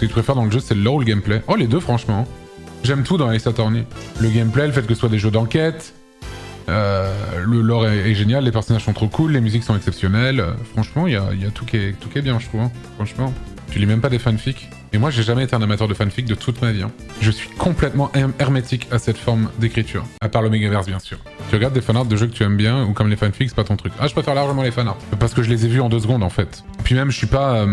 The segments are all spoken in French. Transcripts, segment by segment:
que tu préfères dans le jeu, c'est le lore ou le gameplay? Oh, les deux, franchement. J'aime tout dans Ace Attorney. Le gameplay, le fait que ce soit des jeux d'enquête. Le lore est génial, les personnages sont trop cool, les musiques sont exceptionnelles. Franchement, il y a tout qui est bien, je trouve. Hein. Franchement, tu lis même pas des fanfics. Et moi, j'ai jamais été un amateur de fanfic de toute ma vie. Hein. Je suis complètement hermétique à cette forme d'écriture. À part le Megaverse, bien sûr. Tu regardes des fanarts de jeux que tu aimes bien, ou comme les fanfics, c'est pas ton truc. Ah, je préfère largement les fanarts. Parce que je les ai vus en 2 secondes, en fait. Puis même, je suis pas...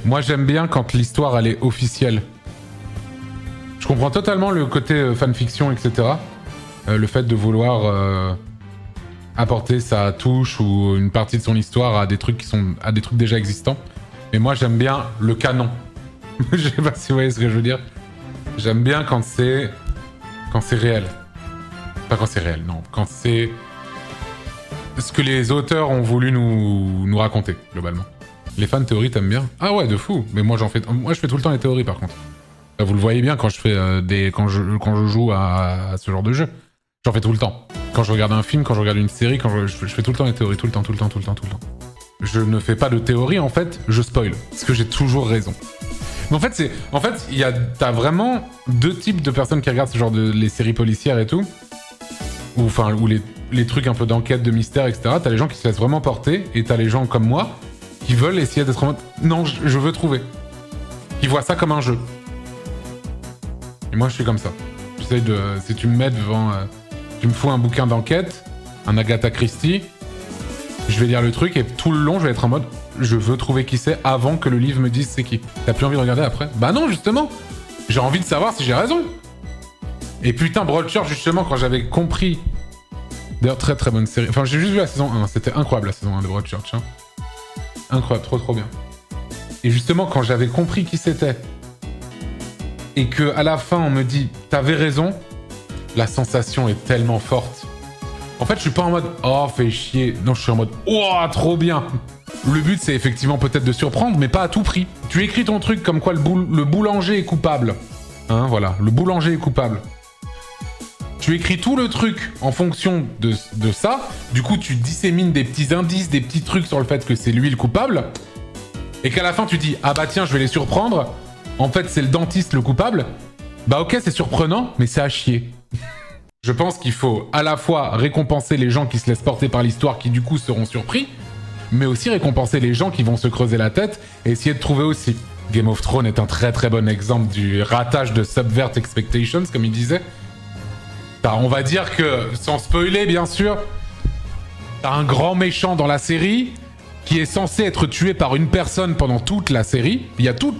Moi, j'aime bien quand l'histoire, elle est officielle. Je comprends totalement le côté fanfiction, etc. Le fait de vouloir apporter sa touche ou une partie de son histoire à des trucs déjà existants. Mais moi, j'aime bien le canon. Je sais pas si vous voyez ce que je veux dire. J'aime bien quand c'est réel. Pas quand c'est réel, non. Quand c'est ce que les auteurs ont voulu nous raconter, globalement. Les fans de théorie, t'aimes bien? Ah ouais, de fou. Mais moi, je fais tout le temps les théories, par contre. Vous le voyez bien quand je fais quand je joue à ce genre de jeu. J'en fais tout le temps. Quand je regarde un film, quand je regarde une série, quand je fais tout le temps les théories, tout le temps. Je ne fais pas de théorie, en fait, je spoil. Parce que j'ai toujours raison. Mais en fait, t'as vraiment 2 types de personnes qui regardent ce genre les séries policières et tout. Ou les trucs un peu d'enquête, de mystère, etc. T'as les gens qui se laissent vraiment porter, et t'as les gens comme moi qui veulent essayer d'être en mode « Non, je veux trouver ». Qui voient ça comme un jeu. Et moi, je suis comme ça. J'essaye de... Si tu me mets devant... tu me fous un bouquin d'enquête, un Agatha Christie, je vais lire le truc et tout le long, je vais être en mode je veux trouver qui c'est avant que le livre me dise c'est qui. T'as plus envie de regarder après? Bah non, justement. J'ai envie de savoir si j'ai raison. Et putain, Broadchurch, justement, quand j'avais compris... D'ailleurs, très très bonne série. Enfin, j'ai juste vu la saison 1. C'était incroyable, la saison 1 de Broadchurch. Hein. Incroyable, trop bien. Et justement, quand j'avais compris qui c'était, et que à la fin, on me dit « T'avais raison », la sensation est tellement forte. En fait, je suis pas en mode « Oh, fais chier ». Non, je suis en mode « Oh, trop bien ». Le but, c'est effectivement peut-être de surprendre, mais pas à tout prix. Tu écris ton truc comme quoi le boulanger est coupable. Hein, voilà, le boulanger est coupable. Tu écris tout le truc en fonction de ça. Du coup, tu dissémines des petits indices, des petits trucs sur le fait que c'est lui le coupable. Et qu'à la fin, tu dis « Ah bah tiens, je vais les surprendre. En fait, c'est le dentiste le coupable. » Bah ok, c'est surprenant, mais c'est à chier. Je pense qu'il faut à la fois récompenser les gens qui se laissent porter par l'histoire, qui du coup seront surpris, mais aussi récompenser les gens qui vont se creuser la tête et essayer de trouver aussi. Game of Thrones est un très très bon exemple du ratage de Subvert Expectations, comme il disait. On va dire que, sans spoiler bien sûr, t'as un grand méchant dans la série qui est censé être tué par une personne pendant toute la série.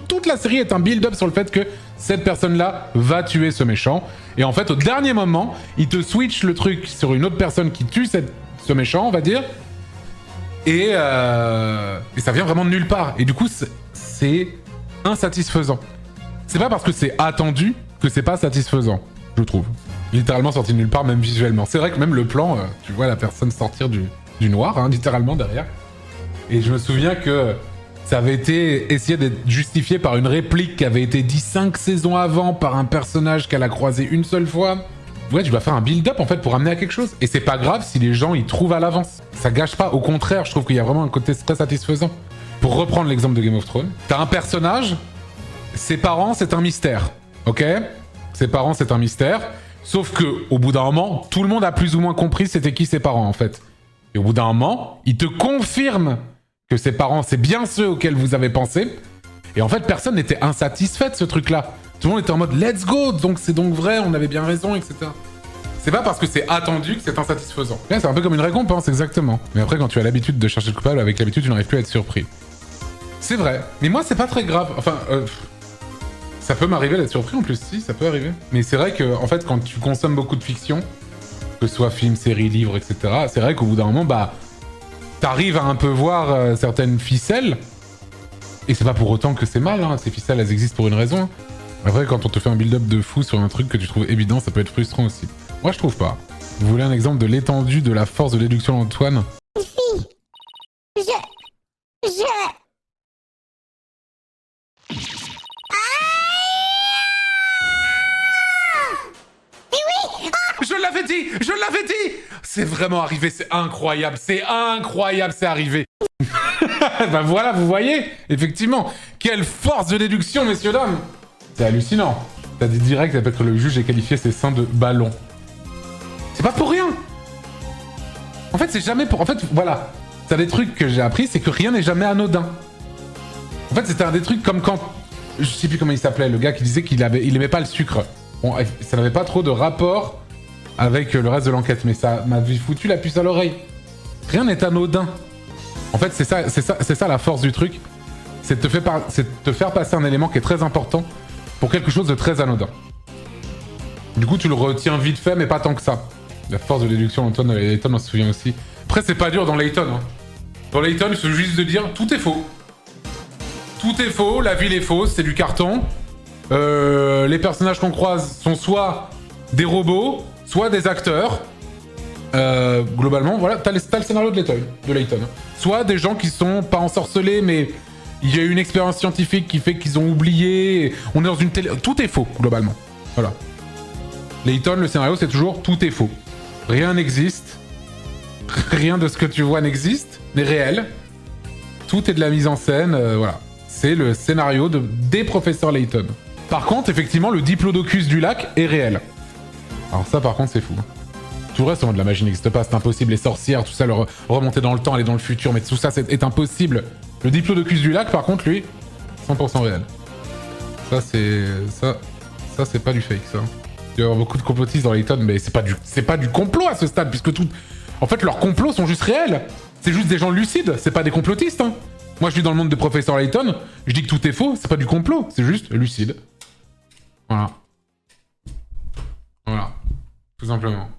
Toute la série est un build-up sur le fait que cette personne-là va tuer ce méchant. Et en fait, au dernier moment, il te switch le truc sur une autre personne qui tue ce méchant, on va dire. Et ça vient vraiment de nulle part. Et du coup, c'est insatisfaisant. C'est pas parce que c'est attendu que c'est pas satisfaisant, je trouve. Littéralement sorti de nulle part, même visuellement. C'est vrai que même le plan, tu vois la personne sortir du noir, hein, littéralement derrière. Et je me souviens que ça avait été essayé d'être justifié par une réplique qui avait été dit 5 saisons avant par un personnage qu'elle a croisé une seule fois. Ouais, tu vas faire un build-up en fait pour amener à quelque chose. Et c'est pas grave si les gens y trouvent à l'avance. Ça gâche pas, au contraire, je trouve qu'il y a vraiment un côté très satisfaisant. Pour reprendre l'exemple de Game of Thrones, t'as un personnage, ses parents c'est un mystère, ok? Ses parents c'est un mystère, sauf que au bout d'un moment, tout le monde a plus ou moins compris c'était qui ses parents en fait. Et au bout d'un moment, il te confirme que ses parents, c'est bien ceux auxquels vous avez pensé. Et en fait, personne n'était insatisfait de ce truc-là. Tout le monde était en mode « Let's go !» Donc c'est donc vrai, on avait bien raison, etc. C'est pas parce que c'est attendu que c'est insatisfaisant. Ouais, c'est un peu comme une récompense, exactement. Mais après, quand tu as l'habitude de chercher le coupable, avec l'habitude, tu n'arrives plus à être surpris. C'est vrai. Mais moi, c'est pas très grave. Enfin, ça peut m'arriver d'être surpris en plus, si, ça peut arriver. Mais c'est vrai que, en fait, quand tu consommes beaucoup de fiction, que ce soit film, série, livre, etc., c'est vrai qu'au bout d'un moment, bah... T'arrives à un peu voir certaines ficelles, et c'est pas pour autant que c'est mal, hein. Ces ficelles, elles existent pour une raison. Après, quand on te fait un build-up de fou sur un truc que tu trouves évident, ça peut être frustrant aussi. Moi, je trouve pas. Vous voulez un exemple de l'étendue de la force de déduction d'Antoine? Je l'avais dit! C'est vraiment arrivé, c'est incroyable, c'est arrivé. Bah voilà, vous voyez, effectivement. Quelle force de déduction, messieurs, dames. C'est hallucinant. T'as dit direct avec le juge est qualifié ses seins de ballon. C'est pas pour rien. En fait, c'est jamais pour... En fait, voilà. C'est un des trucs que j'ai appris, c'est que rien n'est jamais anodin. En fait, c'était un des trucs comme quand... Je sais plus comment il s'appelait, le gars qui disait qu'il aimait pas le sucre. Bon, ça n'avait pas trop de rapport avec le reste de l'enquête, mais ça m'avait foutu la puce à l'oreille. Rien n'est anodin. En fait, c'est ça la force du truc. C'est de te faire passer un élément qui est très important pour quelque chose de très anodin. Du coup, tu le retiens vite fait, mais pas tant que ça. La force de déduction, Antoine Layton, on se souvient aussi. Après, c'est pas dur dans Layton. Hein. Dans Layton, il suffit juste de dire tout est faux. Tout est faux, la ville est fausse, c'est du carton. Les personnages qu'on croise sont soit des robots, soit des acteurs. Globalement, voilà, t'as le scénario de Layton. Soit des gens qui sont pas ensorcelés, mais il y a eu une expérience scientifique qui fait qu'ils ont oublié. On est dans une télé... Tout est faux, globalement. Voilà. Layton, le scénario, c'est toujours tout est faux. Rien n'existe. Rien de ce que tu vois n'existe, n'est réel. Tout est de la mise en scène, voilà. C'est le scénario des professeurs Layton. Par contre, effectivement, le diplodocus du lac est réel. Alors ça, par contre, c'est fou. Tout le reste, de la magie n'existe pas, c'est impossible. Les sorcières, tout ça, remonter dans le temps, aller dans le futur, mais tout ça, est impossible. Le diplodocus du lac, par contre, lui, 100% réel. Ça, c'est... Ça, c'est pas du fake, ça. Il y a beaucoup de complotistes dans Layton, mais c'est pas du complot à ce stade, puisque tout... En fait, leurs complots sont juste réels. C'est juste des gens lucides, c'est pas des complotistes, hein. Moi, je suis dans le monde de professeur Layton, je dis que tout est faux, c'est pas du complot, c'est juste lucide. Voilà. Voilà. Tout simplement.